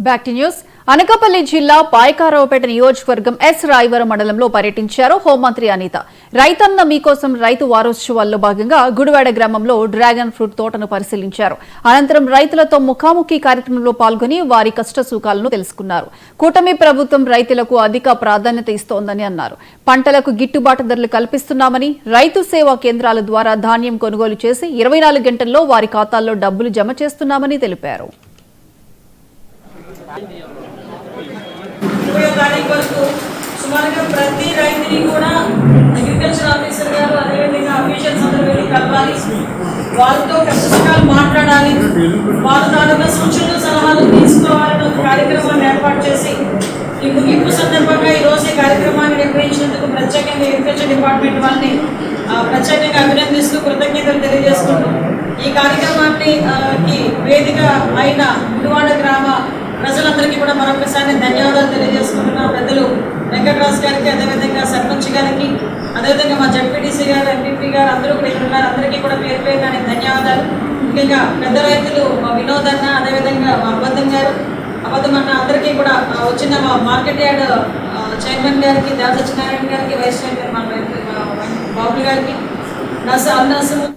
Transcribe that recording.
Back to news. Anakapalli జిల్లా పాయకారావుపేట నియోజకవర్గం yes Rayavaram మండలంలో పర్యటించారు హోంమంత్రి అనిత. రైతన్న మీకోసం రైతు వారోత్సవాల్లో భాగంగా గుడివాడ గ్రామంలో డ్రాగన్ ఫ్రూట్ తోటను పరిశీలించారు. అనంతరం రైతులతో ముఖాముఖి కార్యక్రమంలో పాల్గొని వారి కష్టసుఖాలను తెలుసుకున్నారు. కూటమి ప్రభుత్వం రైతులకు అధిక ప్రాధాన్యత ఇస్తోందని అన్నారు. పంటలకు గిట్టుబాటు ధరలు కల్పిస్తున్నామని, రైతు సేవా కేంద్రాల ద్వారా ధాన్యం కొనుగోలు చేసి 24 గంటల్లో వారి ఖాతాల్లో డబ్బులు జమ చేస్తున్నామని తెలిపారు. వరకు సుమారుగా ప్రతి రైతుని కూడా అగ్రికల్చర్ ఆఫీసర్ గారు అదేవిధంగా అఫీషియల్స్ అందరూ వెళ్ళి కలవాలి, వాళ్ళతో కష్టసుఖాలు మాట్లాడాలి, వాళ్ళ తాలూకా సూచనలు సలహాలు తీసుకోవాలని ఒక కార్యక్రమాన్ని ఏర్పాటు చేసి ఈ ముగింపు సందర్భంగా ఈరోజు ఈ కార్యక్రమాన్ని నిర్వహించినందుకు ప్రత్యేకంగా అగ్రికల్చర్ డిపార్ట్మెంట్ వాళ్ళని ప్రత్యేకంగా అభినందిస్తూ కృతజ్ఞతలు తెలియజేసుకుంటూ ఈ కార్యక్రమానికి వేదిక అయిన గుడివాడ గ్రామ ప్రజలందరికీ కూడా మరొకసారి ధన్యవాదాలు తెలియజేసుకుంటున్నాం. పెద్దలు వెంకటరాజు గారికి, అదేవిధంగా సర్పంచ్ గారికి, అదేవిధంగా మా జడ్పీటీసీ గారు, ఎంపీపీ గారు అందరూ కూడా ఇక్కడ ఉన్నారు. అందరికీ కూడా పేరు పేరున ధన్యవాదాలు. ముఖ్యంగా పెద్ద రైతులు మా వినోద్ అన్న, అదేవిధంగా మా అబద్ధం అన్న అందరికీ కూడా వచ్చిన మా మార్కెట్ యార్డ్ చైర్మన్ గారికి, దాస సత్యనారాయణ గారికి, వైస్ చైర్మన్ మా బాబులు గారికి, నర్సు